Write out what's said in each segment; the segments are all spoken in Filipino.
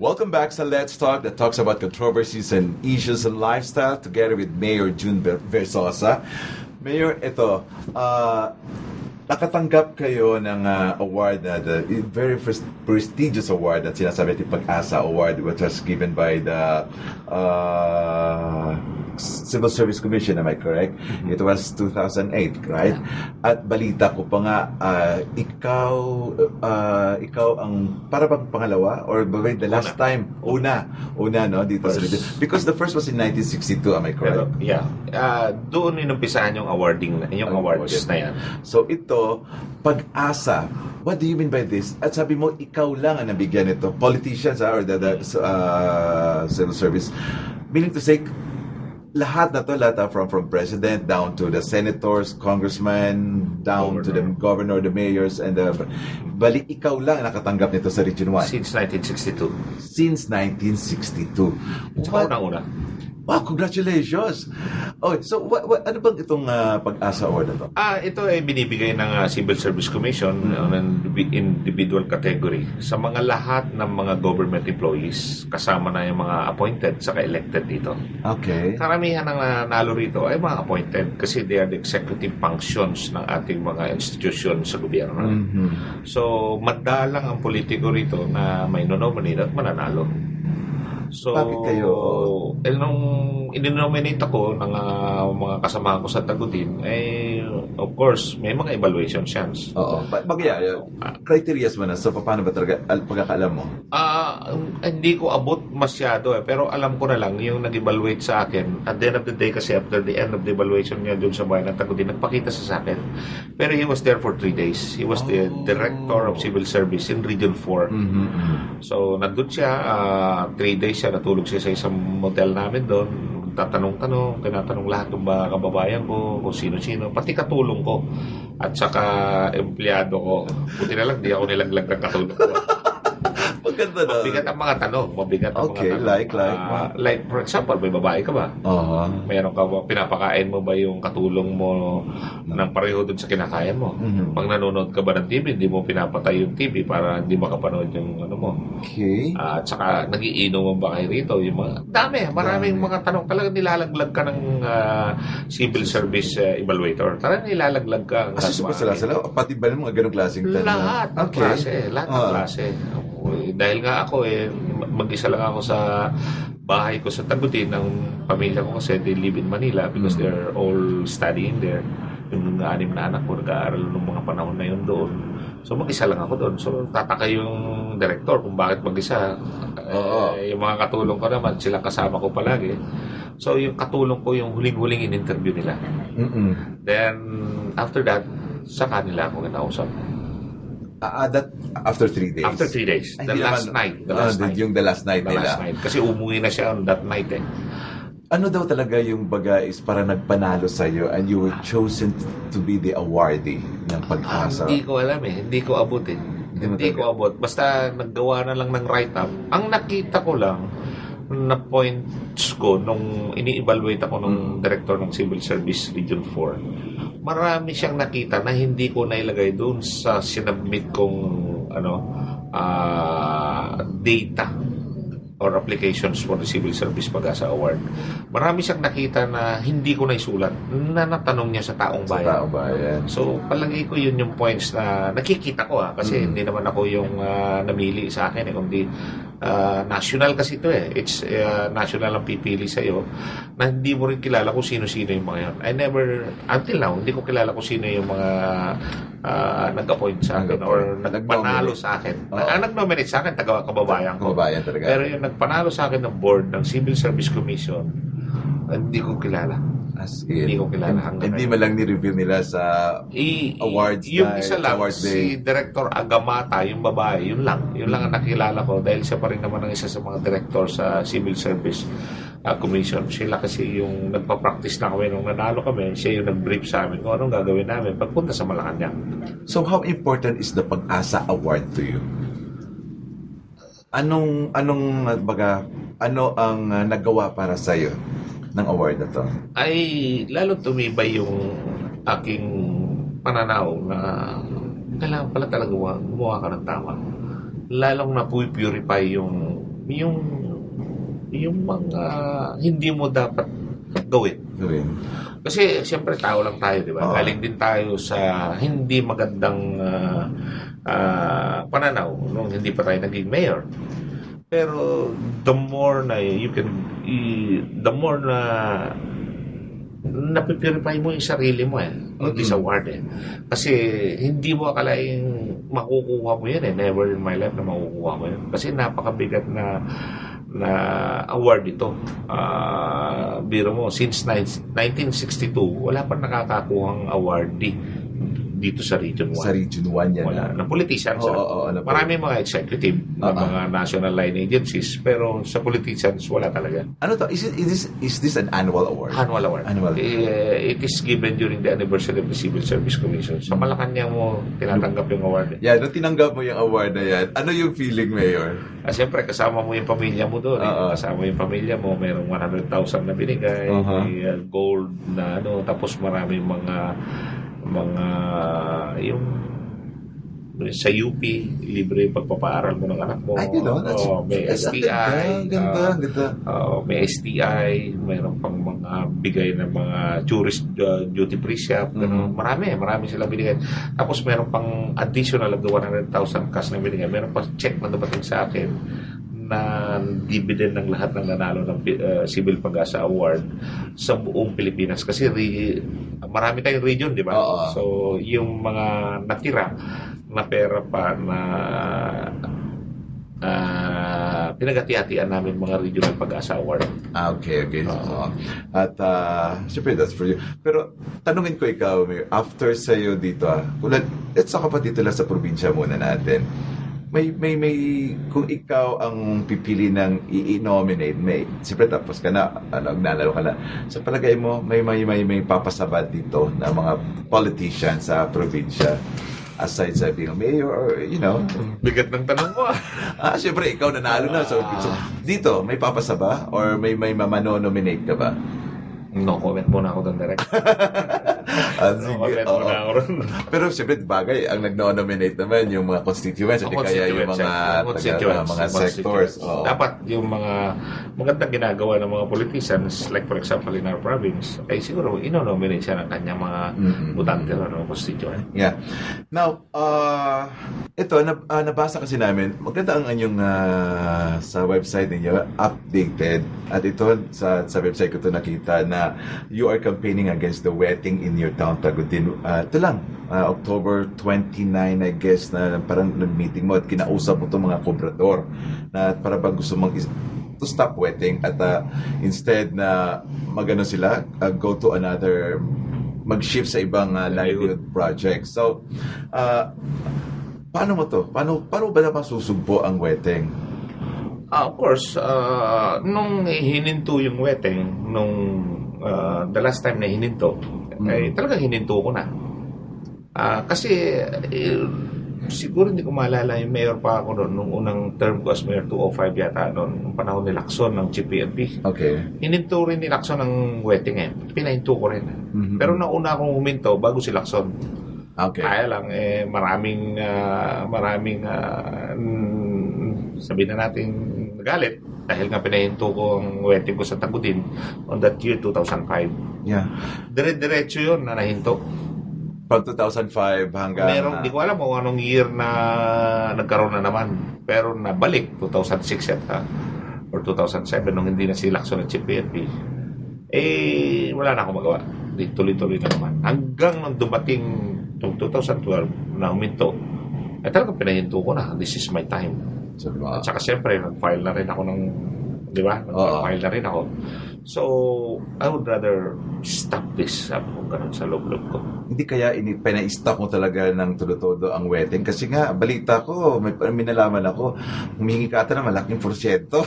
Welcome back sa Let's Talk that talks about controversies and issues in lifestyle together with Mayor June Versoza. Mayor, ito, nakatanggap kayo ng award na the very prestigious award at sinasabi natin Pag-asa Award, which was given by the Civil Service Commission, am I correct? It was 2008, right? At balita ko pa nga, ikaw ang para bang pangalawa or the last time una no dito sa region, because the first was in 1962, am I correct? Pero, yeah. Doon inumpisahan yung awarding, yung awards na yan. So ito, Pag-asa. What do you mean by this? At sabi mo, ikaw lang ang nabigyan nito. Politicians or the civil service. Meaning to say, lahat from president down to the senators, congressmen, down to the governor, the mayors, and bali ikaw lang nakatanggap nito sa Region 1. Since 1962. Since 1962. Tsaka una. Wow, congratulations! Okay, so ano bang itong Pag-asa Award na to? Ito ay binibigay ng Civil Service Commission on an individual category sa mga lahat ng mga government employees, kasama na yung mga appointed saka elected dito. Okay. Karamihan ng nanalo rito ay mga appointed kasi they are the executive functions ng ating mga institusyon sa gobyerno. Mm-hmm. So, madalang ang politiko rito na may nominate at mananalo. So, bakit kayo? Nung in-nominate ako ng mga kasamahan ko sa Tagudin, of course, may mga evaluation chance. Oo. Criteria mo na. So, paano ba talaga pagkakaalam mo? Hindi ko abot masyado pero alam ko na lang yung nag-evaluate sa akin. At the end of the day, kasi after the end of the evaluation niya doon sa bayan ng Tagudin, nagpakita sa akin. Pero he was there for 3 days. He was the Director of Civil Service in Region 4. Mm-hmm. So, nandun siya, 3 days siya, natulog siya sa isang motel namin doon. Tatanong-tanong, tinatanong lahat ng mga kababayan ko, kung sino-sino, pati katulong ko, at saka empleyado ko. Buti na lang, di ako nilaglag ng katulong ko. Maganda na. Mabigat ang mga tanong. Okay, like? Like, for example, may babae ka ba? Meron ka ba, pinapakain mo ba yung katulong mo ng pareho dun sa kinakain mo? Mm-hmm. Pag nanonood ka ba ng TV, hindi mo pinapatay yung TV para hindi makapanood yung ano mo. Okay. At saka, nagiinom ba kayo rito? Yung mga, maraming mga tanong. Talagang nilalaglag ka ng civil service evaluator. Talagang nilalaglag ka. Sila? Pati ba ng mga ganong klaseng tanong? Lahat ng klase. Lahat ng klase. Dahil nga ako mag-isa lang ako sa bahay ko sa Tagudin. Ang pamilya ko kasi they live in Manila because they're all studying there. Yung 6 na anak ko nag-aaral noong mga panahon na yun doon. So mag-isa lang ako doon. So tataka yung director kung bakit mag-isa. Yung mga katulong ko naman, sila kasama ko palagi. So yung katulong ko yung huling-huling in-interview nila. Then after that, sa kanila ako kinausap. That after 3 days? After 3 days. The last night. Yung the last night nila. Kasi umuwi na siya on that night Ano daw talaga yung baga is para nagpanalo sa'yo and you were chosen to be the awardee ng Pag-asa? Hindi ko alam Hindi ko abot Hindi ko abot. Basta naggawa na lang ng write-up. Ang nakita ko lang na points ko nung ini-evaluate ako ng director ng Civil Service Region 4, marami siyang nakita na hindi ko nailagay doon sa sinubmit kong data or applications for the Civil Service Pag-asa Award. Marami siyang nakita na hindi ko naisulat na natanong niya sa taong bayan. So, palagi ko yun yung points na nakikita ko kasi hindi naman ako yung namili sa akin kundi national kasi ito It's national ang pipili sa'yo na hindi mo rin kilala kung sino-sino yung mga yun. Until now, hindi ko kilala kung sino yung mga nag-appoint sa akin or nagpanalo sa akin. Ang nag-nominate sa akin, kababayan ko. Kababayan talaga. Pero yung nagpanalo sa akin ng board ng Civil Service Commission, hindi ko kilala. Hindi ko kilala. Hindi man lang ni-reveal nila sa awards yung isa lang, si Director Agamata, yung babae, yun lang ang nakilala ko dahil siya pa rin naman ang isa sa mga director sa Civil Service Commission. Sila kasi yung nagpa-practice na kami nung nanalo kami, siya yung nag-brief sa amin kung anong gagawin namin pagpunta sa Malacanang. So how important is the Pag-asa Award to you? Ano ang nagawa para sa iyo ng award na to? Ay lalo tumibay yung aking pananaw na kailangan pala talaga gumawa ka ng tama. Lalong na purify yung yung mga hindi mo dapat gawin. Kasi siyempre tao lang tayo, di ba? Galing din tayo sa hindi magandang pananaw nung hindi pa tayo naging mayor. Pero the more na napipurify mo yung sarili mo on this award Kasi hindi mo akalaing makukuha mo yan Never in my life na makukuha mo yan. Kasi napakabigat na award ito. Biro mo, since 1962, wala pa nakakakuhang awardee dito sa Region 1. Sa Region 1 yan. Wala. Na politicians. Marami mga executive na mga national line agencies, pero sa politicians, wala talaga. Ano to? Is this an annual award? Annual award. It is given during the anniversary of the Civil Service Commission. Sa Malacanang mo tinatanggap yung award. Nung tinanggap mo yung award na yan, ano yung feeling, Mayor? Siyempre, kasama mo yung pamilya mo doon. Kasama yung pamilya mo, mayroong 100,000 na binigay, may gold na tapos marami mga yung sa UP, libre yung pagpapaaral mo ng anak mo. May STI. Ganda. May STI, mayroon pang mga bigay ng mga tourist duty free shop. Marami silang binigay. Tapos mayroon pang additional of the 100,000 cash na binigay. Mayroon pang check na dumating sa akin na dividend ng lahat ng nanalo ng Civil Pag-asa Award sa buong Pilipinas. Kasi marami tayong region, di ba? So, yung mga natira na pera pa na pinagati-hatian namin mga Regional Pag-asa Award. Okay. At siyempre, that's for you. Pero tanungin ko ikaw, after sa'yo dito, let's talk about dito lang sa probinsya muna natin. May kung ikaw ang pipili ng i-nominate, siyempre tapos ka na, nalalo ka na. Sa palagay mo, may papasabat dito na mga politicians sa probinsya aside sa being a mayor or, Bigat ng tanong mo. Siyempre, ikaw nanalo na. So, dito, may papasaba or may mamano-nominate ka ba? No comment muna ako doon, Derick. Pero siyempre, bagay, ang nag-nominate naman yung mga constituents, hindi kaya yung mga sectors. Dapat yung mga magandang ginagawa ng mga politicians, like for example in our province, ay siguro ino-nominate siya ng kanyang mga butante o constituent. Yeah. Now, ito, nabasa kasi namin, maganda ang anyong sa website ninyo, updated. At ito, sa website ko ito nakita na you are campaigning against the wetting in your town, Tagudin. Ito lang, October 29, I guess, na parang nag-meeting mo at kinausap mo itong mga kobrador na para bang gusto mong to stop wetting at instead na magano sila, go to another, mag-shift sa ibang livelihood project. So, paano mo to? Paano ba na masusugpo ang wetting? Of course, nung hininto yung wetting, the last time na hininto, ay talagang hininto ko na. Kasi siguro hindi ko maalala yung mayor pa ako noon, nung unang term ko as mayor, 2005 yata noon, nung panahon ni Lacson ng GPNP. Okay. Hininto rin ni Lacson ng wetting pinahinto ko rin. Pero nauna akong huminto bago si Lacson. Okay. Kaya lang, maraming sabihin na natin nagalit dahil nga pinahinto ko ang wetting ko sa Tagudin on that year 2005. Yeah. Dire-diretso yun na nahinto. From 2005 hanggang... Di ko alam kung anong year na nagkaroon na naman. Pero nabalik 2006 yata or 2007 nung hindi na si Lacson at CPNP. Wala na akong magawa. Tuloy-tuloy na naman. Hanggang nung dumating 2012 na huminto, talagang pinahinto ko na. This is my time. At saka siyempre, nag-file na rin ako ng, di ba? Nag-file na rin ako. So, I would rather stop this. Sabi ko ganun sa loob-loob ko. Hindi kaya pina-stop mo talaga ng todo-todo ang wetting? Kasi nga, balita ko, may nalaman ako, humingi ka ata na malaking porsyento.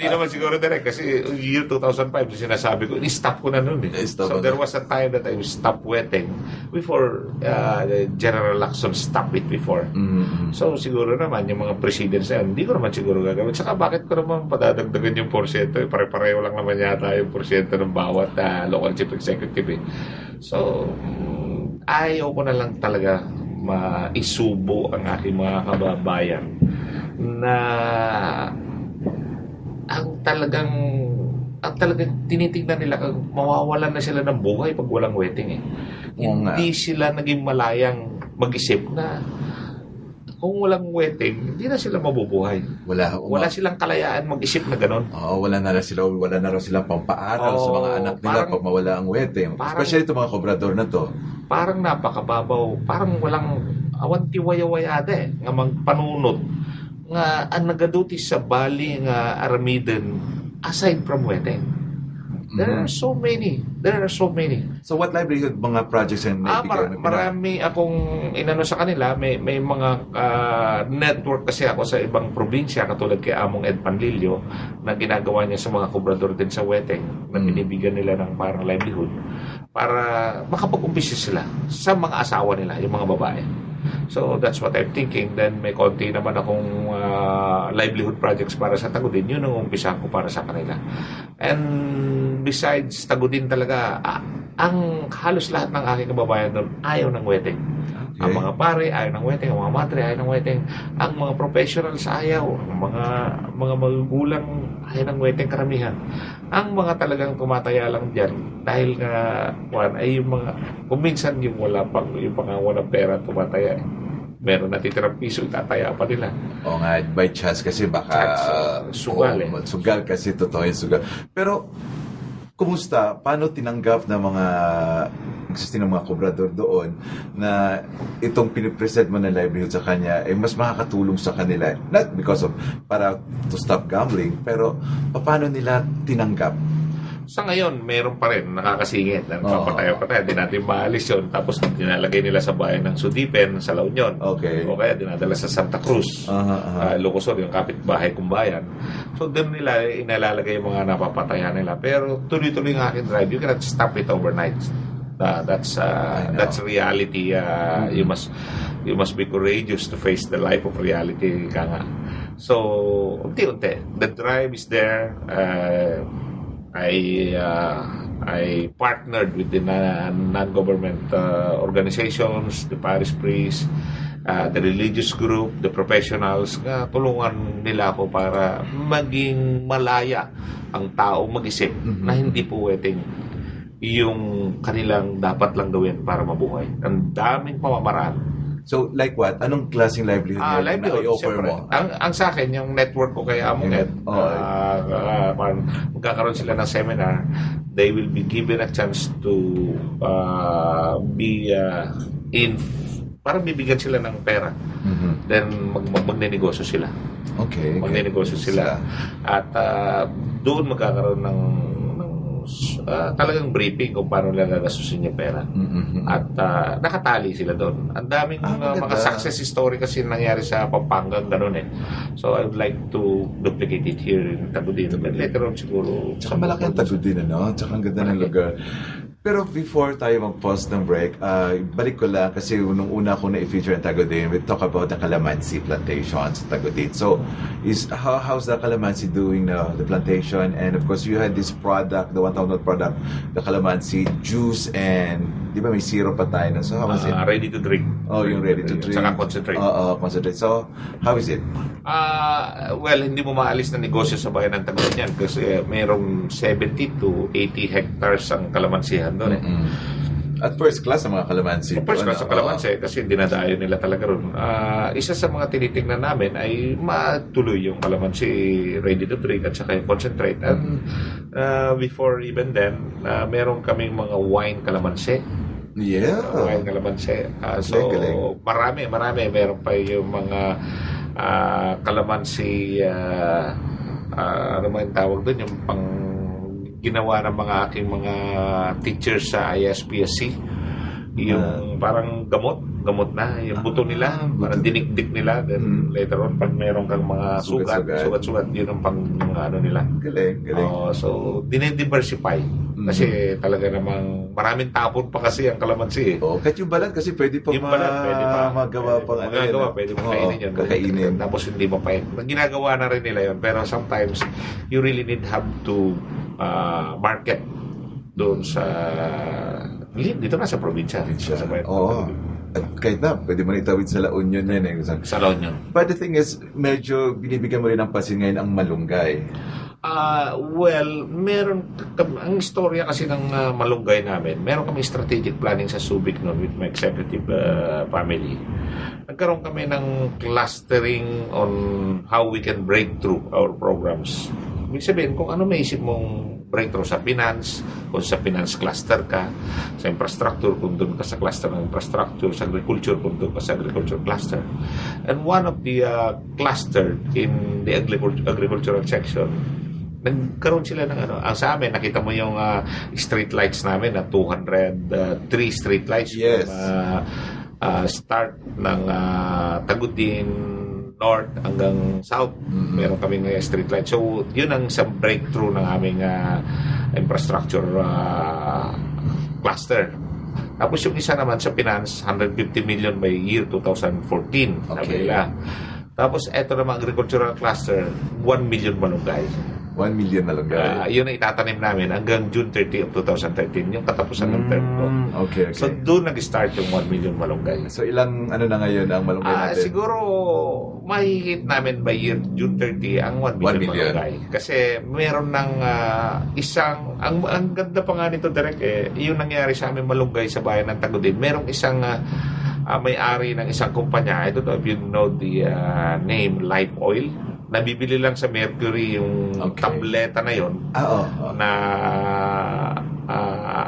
Hindi naman siguro direct kasi year 2005 sinasabi ko, i-stop ko na noon So there was a time that I stopped wetting before General Lacson stopped it before. So siguro naman yung mga presidents na hindi ko naman siguro gagawin. Saka bakit ko naman padadagdagan yung porsyento? Pare-pareho lang naman yata yung porsyento ng bawat local chief executive. So ayaw ko na lang talaga maisubo ang aking mga kababayan na ang talagang tinitignan nila kung mawawalan na sila ng buhay pag walang wedding eh. Hindi sila naging malayang mag-isip na kung walang wedding, hindi na sila mabubuhay. Wala silang kalayaan mag-isip na gano'n. Wala na raw silang pampaaral sa mga anak nila pag mawala ang wedding. Especially itong mga kobrador na to. Parang napakababaw, parang walang awanti-waya-wayada nga magpanunod nga ang nagaduti sa bali nga aramiden aside from wedding. There are so many. So what livelihood mga projects and marami akong inano sa kanila. May mga network kasi ako sa ibang probinsya katulad kay Among Ed Panlilio na ginagawa niya sa mga kobrador din sa wedding na binibigyan nila ng parang livelihood para makapag-umpisa sila sa mga asawa nila, yung mga babae. So that's what I'm thinking. Then may konti naman akong livelihood projects para sa Tagudin. Yun ang umpisa ko para sa kanila. And besides Tagudin talaga, ang halos lahat ng aking kababayan doon ayaw ng wedding. Okay. Ang mga pare ayaw ng wedding, ang mga madre ayaw ng wedding, ang mga professionals ayaw, ang mga magulang ayaw ng wedding karamihan. Ang mga talagang tumataya lang dyan dahil nga ay yung mga kuminsan yung walang pera tumataya eh. Meron natitirang piso, itataya pa nila. O nga, by chance kasi baka sugal kasi totoo yung sugal. Pero kumusta? Paano tinanggap ng mga existing ng mga kobrador doon na itong pinipresent mo na livelihood sa kanya ay mas makakatulong sa kanila? Not because of para to stop gambling, pero paano nila tinanggap? Sa ngayon, meron pa rin nakakasingit. Papatay-patay. Hindi natin maalis yun. Tapos dinalagay nila sa bayan ng Sudipen, sa La Union. Okay. O kaya dinadala sa Santa Cruz. Ilocos Sur, yung kapitbahay kong bayan. So doon nila inalalagay yung mga napapatayan nila. Pero tuloy-tuloy ng aking drive. You cannot stop it overnight. That's reality. You must be courageous to face the life of reality. So, unti-unti. The drive is there. I partnered with the non-government organizations, the parish priests, the religious group, the professionals. Tulungan nila ako para maging malaya ang tao mag-isip na hindi po pwedeng yung kanilang dapat lang gawin para mabuhay. Ang daming pamamaraan. So, like what? Anong klaseng livelihood na i-offer mo? Ang sa akin, yung network ko kay Among Ed, magkakaroon sila ng seminar. They will be given a chance to be parang bibigyan sila ng pera. Then, magnenegosyo sila. Okay. Magnenegosyo sila. At doon magkakaroon ng talagang briefing kung paano nila gagastusin yung pera. At nakatali sila doon. Ang daming mga success story kasi nangyari sa Pampanga, gano'n eh. So I would like to duplicate it here in Tagudin. But later on siguro. Tsaka malaki ang Tagudin, ano? Tsaka ang ganda ng lugar. Pero before tayo mag-pause ng break, balik ko lang kasi nung una ko na-feature ang Tagudin, we talk about the calamansi plantation sa Tagudin. So, how's the calamansi doing the plantation? And of course, you had this product, the 1,000 product, the calamansi juice, and di ba may syrup pa tayo na? So, how is it? Ready to drink. Oh, yung ready to drink. Saka concentrate. Concentrate. So, how is it? Well, hindi mo maalis na negosyo sa bayan ng Tagudin yan kasi mayroong 70 to 80 hectares ang kalamansihan doon eh. At first class ang mga kalamansi. First class ang kalamansi kasi dinadayo nila talaga ron. Isa sa mga tinitingnan namin ay matuloy yung kalamansi ready to drink at saka yung concentrate. And before even then, meron kaming mga wine kalamansi. Yeah. Wine kalamansi. So, marami. Meron pa yung mga kalamansi, ano man yung tawag doon, yung pang ginawa ng mga aking mga teachers sa ISPSC, yung parang gamot na yung buto nila, parang dinikdik nila, then later on pag meron kang mga sugat, yun ang pang ano nila. Galing. So dinidiversify kasi talaga namang maraming tapon pa kasi ang kalamansi eh. Kahit yung balat kasi pwede pa magawa pang pwede mo kainin yun. Kakainin. Tapos hindi mapait. Ginagawa na rin nila yun, pero sometimes you really have to market doon sa dito na sa probinsya. At kahit na, pwede mo itawid sa La Union yan eh. Sa La Union. But the thing is, medyo binibigyan mo rin ng pasin ngayon ang malunggay. Well, ang istorya kasi ng malunggay namin, meron kami strategic planning sa Subic noon with my executive family. Nagkaroon kami ng clustering on how we can break through our programs. Ibig sabihin, kung ano may isip mong breakthrough sa finance, kung sa finance cluster ka, sa infrastructure, kung doon ka sa cluster ng infrastructure, sa agriculture, kung doon ka sa agriculture cluster. And one of the cluster in the agricultural section, nagkaroon sila ng ang sa amin, nakita mo yung street lights namin na 203 street lights. Yes. Start ng Tagudin, north hanggang south, meron kaming street light. So, yun ang isang breakthrough ng aming infrastructure cluster. Tapos yung isa naman sa finance, 150 million by year 2014. Sabi nila. Tapos, eto naman agricultural cluster, 1 million malunggay. 1 million malunggay. Yun ang itatanim namin hanggang June 30 of 2013, yung katapusan ng term ko. Okay. So, doon nag-start yung 1 million malunggay. So, ilang na ngayon ang malunggay natin? Siguro, mahihit namin by year June 30 ang 1 million malunggay. Kasi meron ng ang ganda pa nga nito, Derick, yung nangyari sa amin malunggay sa bayan ng Tagudin. Merong isang may-ari ng isang kumpanya. I don't know if you know the name, Life Oil. Nabibili lang sa Mercury yung tableta na yon na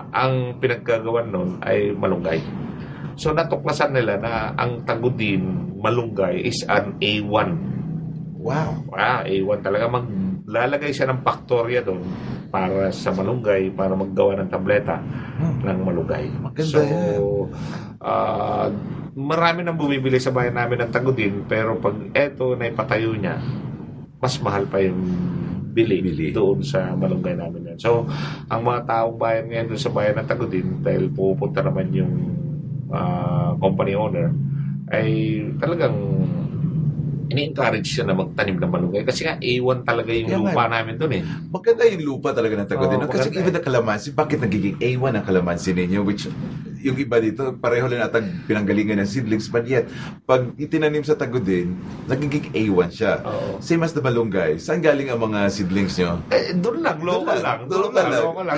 ang pinaggagawan nun ay malunggay. So natuklasan nila na ang Tagudin malunggay is an A1. Wow. A1 talaga. Maglalagay siya ng bakterya doon para sa malunggay, para maggawa ng tableta ng malunggay. So marami nang bumibili sa bayan namin ng Tagudin, pero pag eto na ipatayo niya, mas mahal pa yung bili doon sa malunggay namin yan. So, ang mga taong bayan ngayon doon sa bayan ng Tagudin, dahil pupunta naman yung company owner, ay talagang ini-encourage siya na magtanim ng malunggay. Kasi nga, A1 talaga yung lupa namin doon eh. Maganda yung lupa talaga ng Tagudin. Kasi even the kalamansi, bakit nagiging A1 ang kalamansi ninyo? Which, yung iba dito, pareho lang atang pinanggalingan ng seedlings. But yet, pag itinanim sa Tagudin, nagiging A1 siya. Same as the malunggay. Saan galing ang mga seedlings nyo? Doon lang, local lang.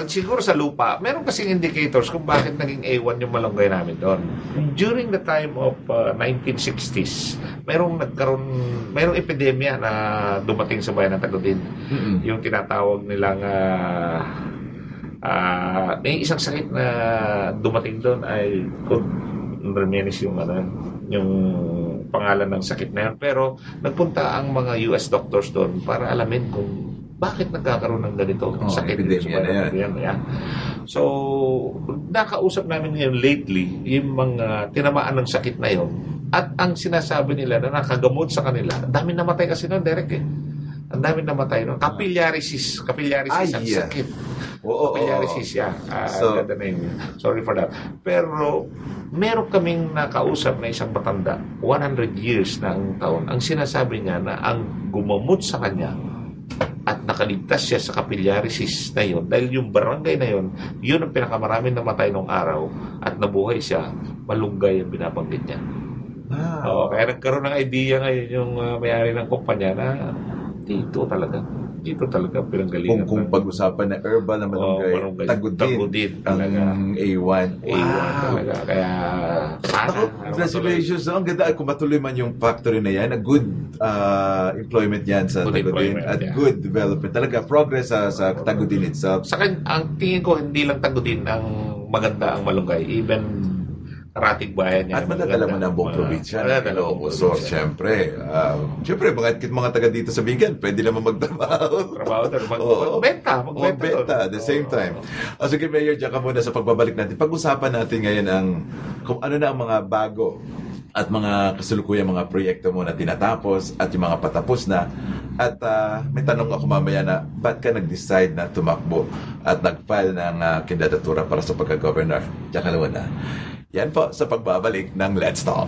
Siguro sa lupa, meron kasing indicators kung bakit naging A1 yung malunggay namin doon. During the time of 1960s, merong epidemya na dumating sa bayan ng Tagudin. Yung tinatawag nilang may isang sakit na dumating doon ay reminis yung pangalan ng sakit na yun. Pero nagpunta ang mga US doctors doon para alamin kung bakit nagkakaroon ng ganito sakit epidemya na yan. So, nakausap namin ngayon lately yung mga tinamaan ng sakit na yun. At ang sinasabi nila na nakagamot sa kanila, ang dami namatay kasi noon, Derick eh. Ang dami namatay noon. Capillarisis ang sakit. Capillarisis, sorry for that. Pero, meron kaming nakausap na isang matanda, 100 years na ang taon. Ang sinasabi niya na ang gumamot sa kanya at nakaligtas siya sa capillarisis na yun, dahil yung barangay na yun, yun ang pinakamaraming namatay nung araw at nabuhay siya, malunggay ang binabanggit niya. Kaya nagkaroon ng idea ngayon yung may-ari ng kumpanya na dito talaga pinanggalingan. Kung pag-usapan na herbal na malunggay, Tagudin ang A1. A1 talaga. Kaya congratulations. Ang ganda kung matuloy man yung factory na yan. A good employment yan sa Tagudin at good development. Talaga progress sa Tagudin itself. Sa akin, ang tingin ko hindi lang Tagudin ang maganda ang malunggay. Even karatig bayan niya. At madadala mo ng buong probinsya. Ilocos Sur, siyempre. Siyempre, mga taga dito sa Bingan, pwede naman magtrabaho. Magbenta at the same time. Sige, Mayor, diyan ka muna sa pagbabalik natin. Pag-usapan natin ngayon kung ano na ang mga bago at mga kasalukuyang mga proyekto mo na tinatapos at yung mga patapos na. At may tanong ako mamaya na, ba't ka nag-decide na tumakbo at nag-file ng kandidatura para sa pagka-governor? Diyan ka muna. Yan po sa pagbabalik ng Let's Talk.